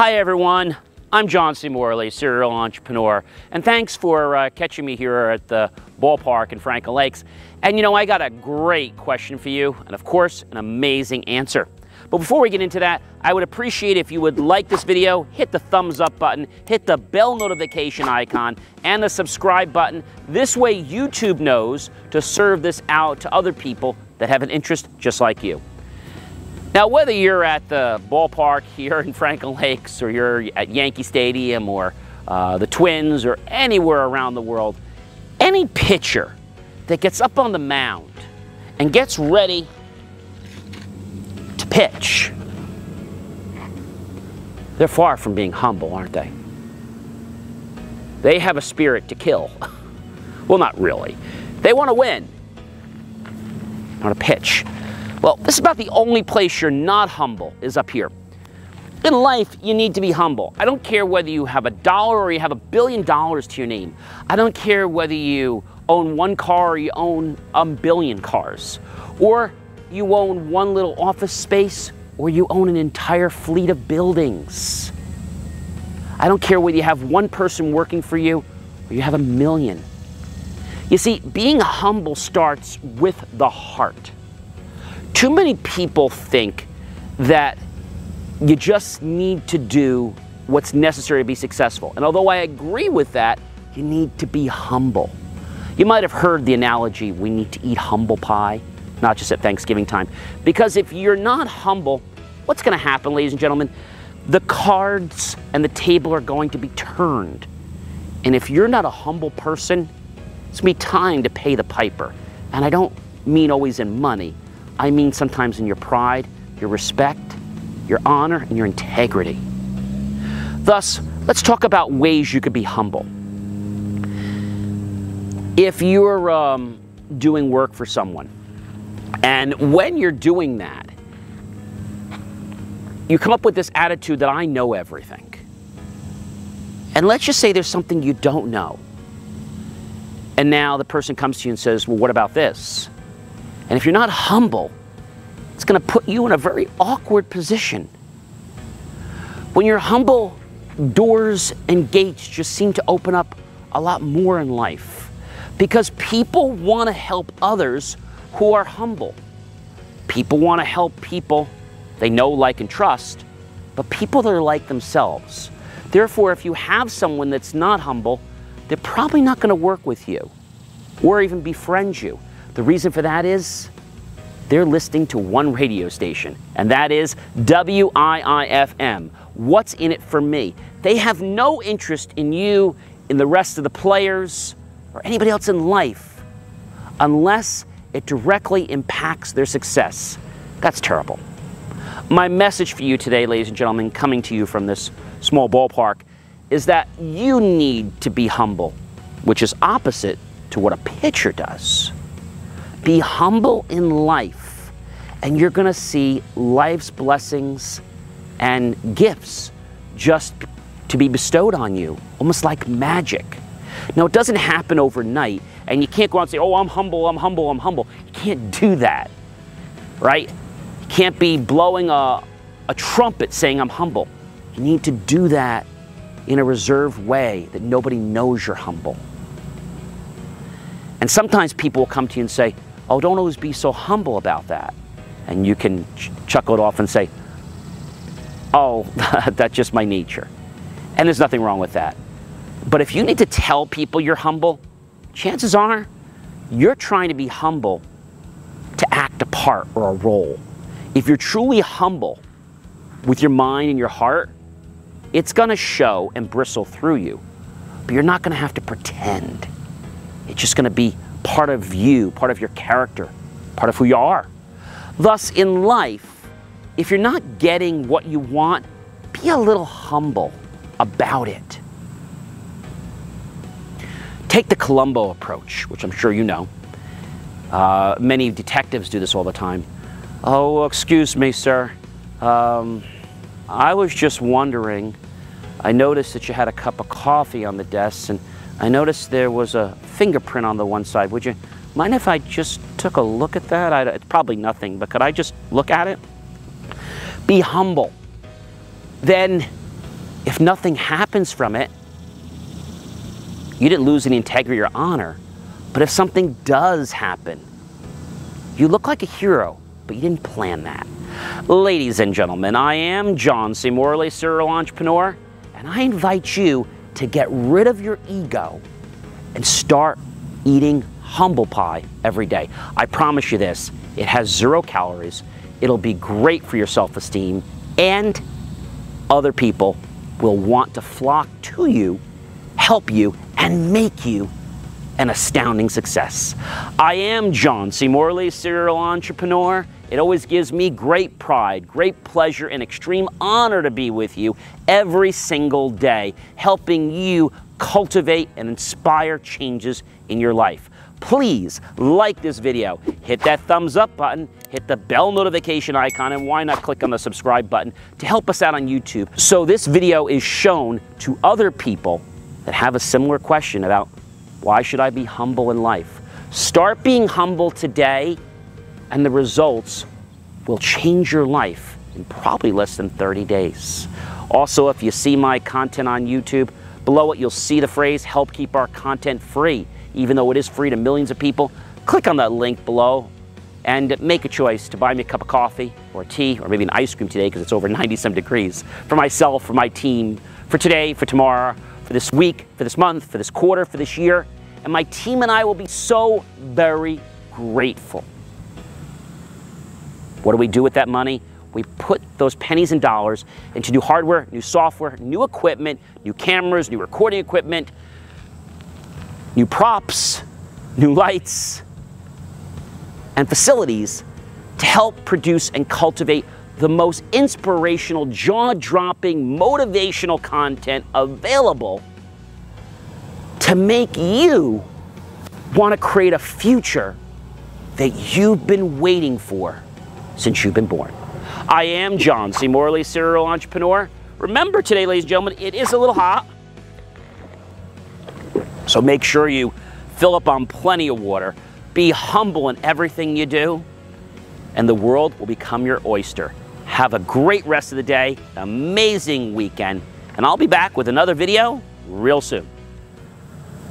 Hi everyone, I'm John C. Morley, serial entrepreneur, and thanks for catching me here at the ballpark in Franklin Lakes. And you know, I got a great question for you, and of course, an amazing answer. But before we get into that, I would appreciate if you would like this video, hit the thumbs up button, hit the bell notification icon, and the subscribe button. This way YouTube knows to serve this out to other people that have an interest just like you. Now, whether you're at the ballpark here in Franklin Lakes, or you're at Yankee Stadium, or the Twins, or anywhere around the world, any pitcher that gets up on the mound and gets ready to pitch, they're far from being humble, aren't they? They have a spirit to kill. Well, not really. They want to win, not to pitch. Well, this is about the only place you're not humble, is up here. In life, you need to be humble. I don't care whether you have $1 or you have $1 billion to your name. I don't care whether you own one car or you own 1 billion cars. Or you own one little office space or you own an entire fleet of buildings. I don't care whether you have one person working for you or you have 1 million. You see, being humble starts with the heart. Too many people think that you just need to do what's necessary to be successful. And although I agree with that, you need to be humble. You might have heard the analogy, we need to eat humble pie, not just at Thanksgiving time. Because if you're not humble, what's going to happen, ladies and gentlemen? The cards and the table are going to be turned. And if you're not a humble person, it's going to be time to pay the piper. And I don't mean always in money. I mean sometimes in your pride, your respect, your honor, and your integrity. Thus, let's talk about ways you could be humble. If you're doing work for someone, and when you're doing that, you come up with this attitude that I know everything. And let's just say there's something you don't know. And now the person comes to you and says, well, what about this? And if you're not humble, it's going to put you in a very awkward position. When you're humble, doors and gates just seem to open up a lot more in life, because people want to help others who are humble. People want to help people they know, like, and trust, but people that are like themselves. Therefore, if you have someone that's not humble, they're probably not going to work with you or even befriend you. The reason for that is they're listening to one radio station, and that is WIIFM. What's in it for me? They have no interest in you, in the rest of the players, or anybody else in life, unless it directly impacts their success. That's terrible. My message for you today, ladies and gentlemen, coming to you from this small ballpark, is that you need to be humble, which is opposite to what a pitcher does. Be humble in life, and you're going to see life's blessings and gifts just to be bestowed on you, almost like magic. Now, it doesn't happen overnight, and you can't go out and say, oh, I'm humble, I'm humble, I'm humble. You can't do that, right? You can't be blowing a trumpet saying I'm humble. You need to do that in a reserved way that nobody knows you're humble. And sometimes people will come to you and say, oh, don't always be so humble about that. And you can chuckle it off and say, oh, that's just my nature. And there's nothing wrong with that. But if you need to tell people you're humble, chances are you're trying to be humble to act a part or a role. If you're truly humble with your mind and your heart, it's going to show and bristle through you. But you're not going to have to pretend. It's just going to be part of you, part of your character, part of who you are. Thus, in life, if you're not getting what you want, be a little humble about it. Take the Columbo approach, which I'm sure you know. Many detectives do this all the time. Oh, excuse me, sir. I was just wondering, I noticed that you had a cup of coffee on the desk, and I noticed there was a fingerprint on the one side. Would you mind if I just took a look at that? It's probably nothing, but could I just look at it? Be humble. Then if nothing happens from it, you didn't lose any integrity or honor. But if something does happen, you look like a hero, but you didn't plan that. Ladies and gentlemen, I am John C. Morley, serial entrepreneur, and I invite you to get rid of your ego and start eating humble pie every day. I promise you this, it has 0 calories, it'll be great for your self-esteem, and other people will want to flock to you, help you, and make you an astounding success. I am John C. Morley, serial entrepreneur. It always gives me great pride, great pleasure, and extreme honor to be with you every single day, helping you cultivate and inspire changes in your life. Please like this video, hit that thumbs up button, hit the bell notification icon, and why not click on the subscribe button to help us out on YouTube so this video is shown to other people that have a similar question about why should I be humble in life. Start being humble today, and the results will change your life in probably less than 30 days. Also, if you see my content on YouTube, below it you'll see the phrase, help keep our content free. Even though it is free to millions of people, click on that link below and make a choice to buy me a cup of coffee or tea or maybe an ice cream today because it's over 90-some degrees for myself, for my team, for today, for tomorrow, for this week, for this month, for this quarter, for this year. And my team and I will be so very grateful. What do we do with that money? We put those pennies and dollars into new hardware, new software, new equipment, new cameras, new recording equipment, new props, new lights, and facilities to help produce and cultivate the most inspirational, jaw-dropping, motivational content available to make you want to create a future that you've been waiting for since you've been born. I am John C. Morley, serial entrepreneur. Remember today, ladies and gentlemen, it is a little hot. So make sure you fill up on plenty of water. Be humble in everything you do, and the world will become your oyster. Have a great rest of the day, amazing weekend, and I'll be back with another video real soon.